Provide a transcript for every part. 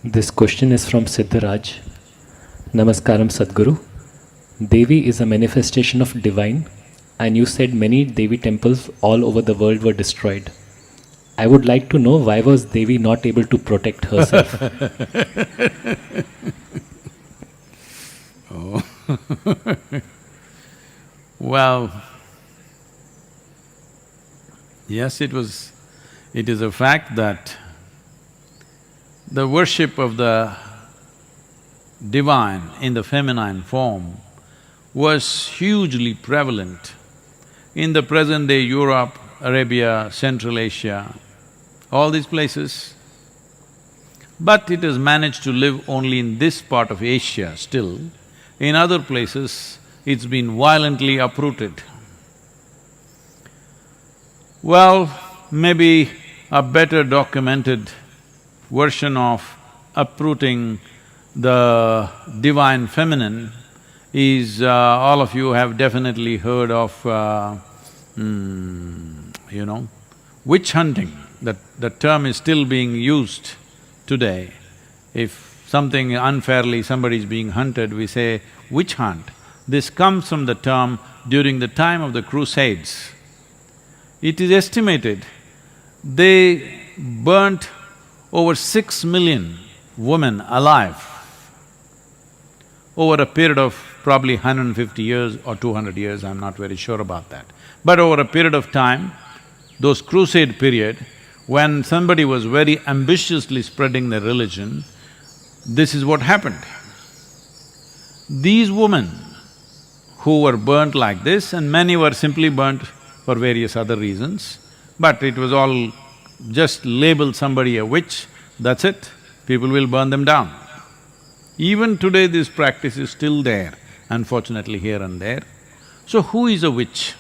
This question is from Siddharaj. Namaskaram Sadhguru. Devi is a manifestation of divine, and you said many Devi temples all over the world were destroyed. I would like to know, why was Devi not able to protect herself? Oh. Well, yes, it is a fact that the worship of the divine in the feminine form was hugely prevalent in the present-day Europe, Arabia, Central Asia, all these places. But it has managed to live only in this part of Asia still. In other places, it's been violently uprooted. Well, maybe a better documented version of uprooting the divine feminine is, all of you have definitely heard of, witch hunting. That term is still being used today. If something unfairly, somebody is being hunted, we say witch hunt. This comes from the term during the time of the Crusades. It is estimated they burnt over 6 million women alive over a period of probably 150 years or 200 years, I'm not very sure about that. But over a period of time, those crusade period, when somebody was very ambitiously spreading their religion, this is what happened. These women who were burnt like this, and many were simply burnt for various other reasons, but it was all just label somebody a witch, that's it, people will burn them down. Even today this practice is still there, unfortunately here and there. So who is a witch?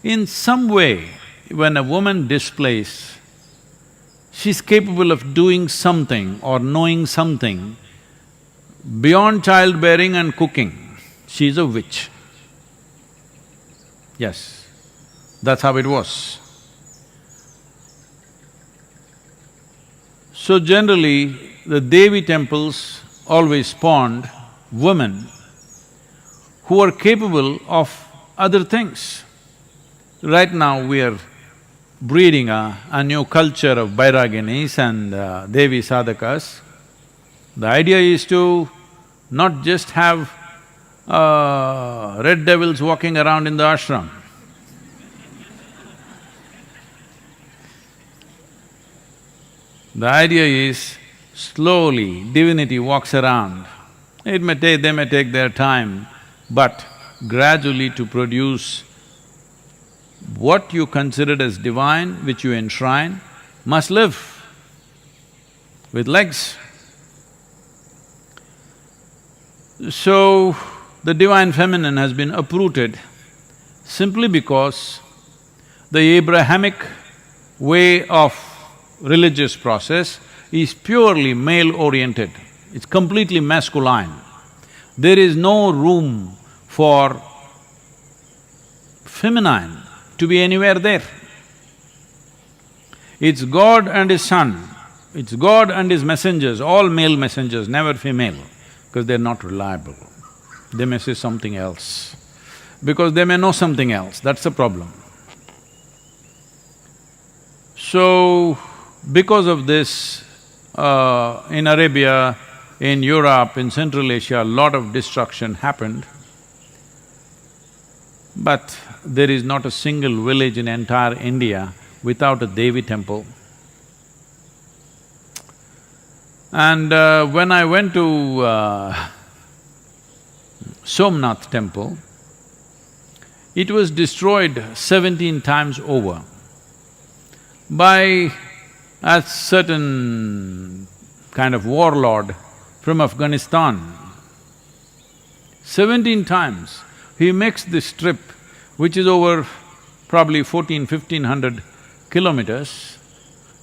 In some way, when a woman displays, she's capable of doing something or knowing something beyond childbearing and cooking, she's a witch. Yes, that's how it was. So generally, the Devi temples always spawned women who are capable of other things. Right now we are breeding a new culture of Bairaginis and Devi sadhakas. The idea is to not just have red devils walking around in the ashram. The idea is, slowly divinity walks around. They may take their time, but gradually to produce what you considered as divine, which you enshrine, must live with legs. So, the divine feminine has been uprooted simply because the Abrahamic way of religious process is purely male-oriented, it's completely masculine. There is no room for feminine to be anywhere there. It's God and His Son, it's God and His messengers, all male messengers, never female, because they're not reliable. They may say something else, because they may know something else, that's the problem. So, because of this, in Arabia, in Europe, in Central Asia, a lot of destruction happened. But there is not a single village in entire India without a Devi temple. And when I went to Somnath temple, it was destroyed 17 times over by a certain kind of warlord from Afghanistan. 17 times he makes this trip, which is over probably 1500 kilometers.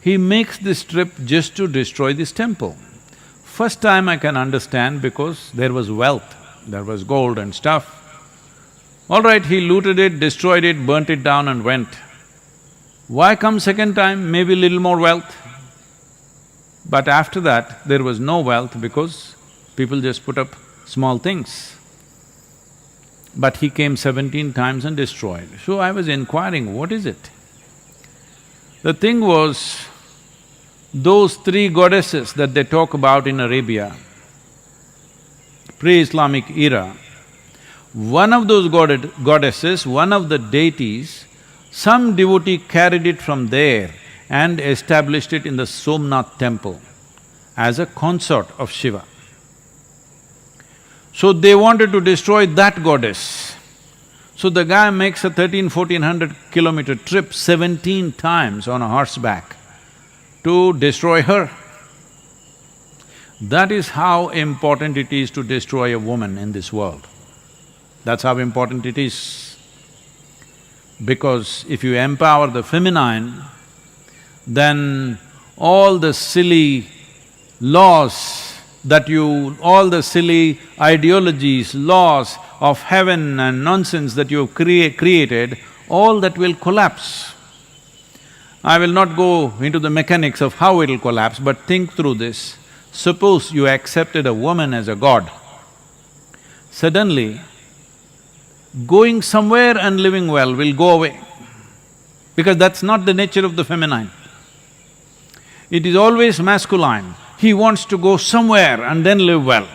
He makes this trip just to destroy this temple. First time I can understand, because there was wealth, there was gold and stuff. All right, he looted it, destroyed it, burnt it down and went. Why come second time? Maybe little more wealth. But after that, there was no wealth because people just put up small things. But he came 17 times and destroyed. So I was inquiring, what is it? The thing was, those three goddesses that they talk about in Arabia, pre-Islamic era, one of those goddesses, one of the deities, some devotee carried it from there and established it in the Somnath temple as a consort of Shiva. So they wanted to destroy that goddess. So the guy makes a 1400 kilometer trip 17 times on a horseback to destroy her. That is how important it is to destroy a woman in this world. That's how important it is. Because if you empower the feminine, then all the silly laws all the silly ideologies, laws of heaven and nonsense that you've created, all that will collapse. I will not go into the mechanics of how it'll collapse, but think through this. Suppose you accepted a woman as a god. Suddenly, going somewhere and living well will go away, because that's not the nature of the feminine. It is always masculine. He wants to go somewhere and then live well.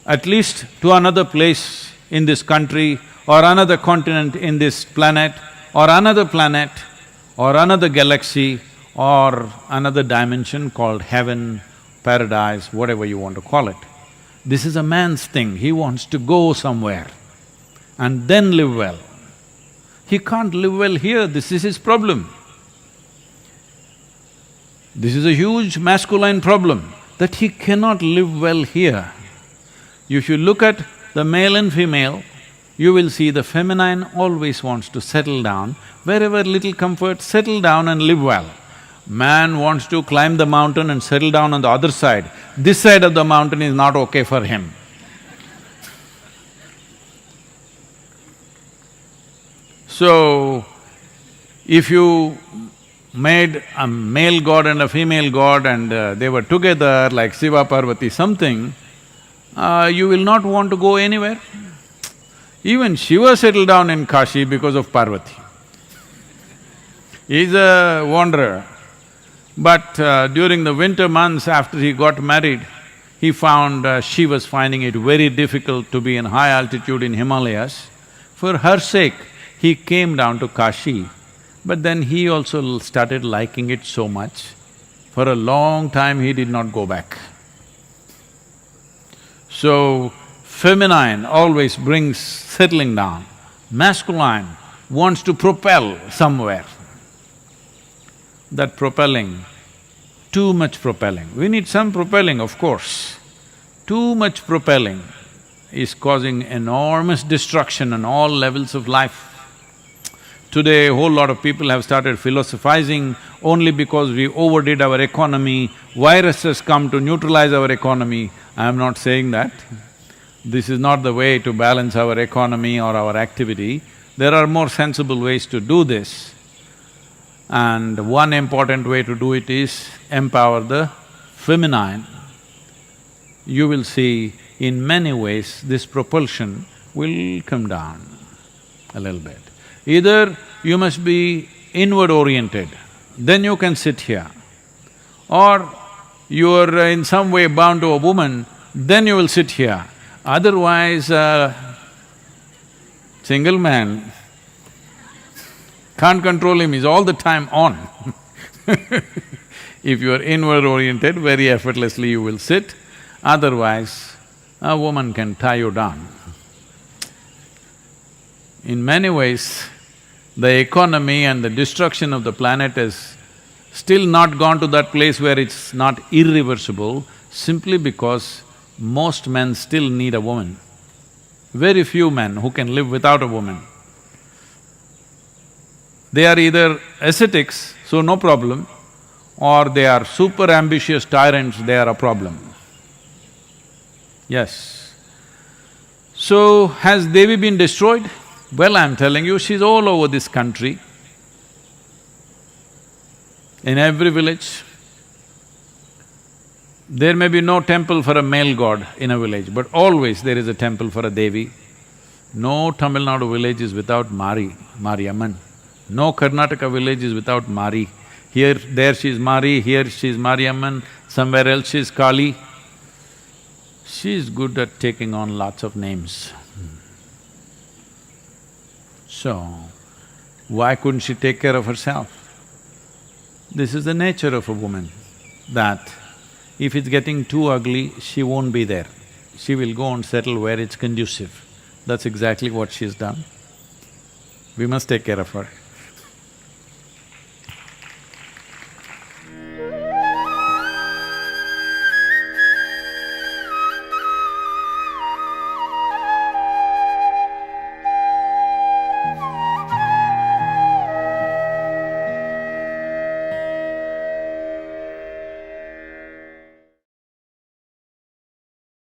At least to another place in this country, or another continent in this planet, or another galaxy, or another dimension called heaven, paradise, whatever you want to call it. This is a man's thing, he wants to go somewhere and then live well. He can't live well here, this is his problem. This is a huge masculine problem, that he cannot live well here. If you look at the male and female, you will see the feminine always wants to settle down, wherever little comfort, settle down and live well. Man wants to climb the mountain and settle down on the other side. This side of the mountain is not okay for him. So, if you made a male god and a female god and they were together like Shiva, Parvati, something, you will not want to go anywhere. Even Shiva settled down in Kashi because of Parvati. He's a wanderer. But during the winter months after he got married, he found she was finding it very difficult to be in high altitude in Himalayas. For her sake, he came down to Kashi, but then he also started liking it so much. For a long time, he did not go back. So, feminine always brings settling down. Masculine wants to propel somewhere. That propelling, too much propelling. We need some propelling, of course. Too much propelling is causing enormous destruction on all levels of life. Today, a whole lot of people have started philosophizing only because we overdid our economy, viruses come to neutralize our economy. I am not saying that. This is not the way to balance our economy or our activity. There are more sensible ways to do this. And one important way to do it is empower the feminine. You will see in many ways this propulsion will come down a little bit. Either you must be inward oriented, then you can sit here. Or you are in some way bound to a woman, then you will sit here. Otherwise, single man, can't control him, he's all the time on. If you are inward oriented, very effortlessly you will sit, otherwise a woman can tie you down. In many ways, the economy and the destruction of the planet has still not gone to that place where it's not irreversible, simply because most men still need a woman. Very few men who can live without a woman. They are either ascetics, so no problem, or they are super ambitious tyrants, they are a problem. Yes. So, has Devi been destroyed? Well, I'm telling you, she's all over this country. In every village, there may be no temple for a male god in a village, but always there is a temple for a Devi. No Tamil Nadu village is without Mariamman. No Karnataka village is without Mari. Here, there she is Mari, here she is Mariamman, somewhere else she is Kali. She is good at taking on lots of names. So, why couldn't she take care of herself? This is the nature of a woman, that if it's getting too ugly, she won't be there. She will go and settle where it's conducive. That's exactly what she's done. We must take care of her.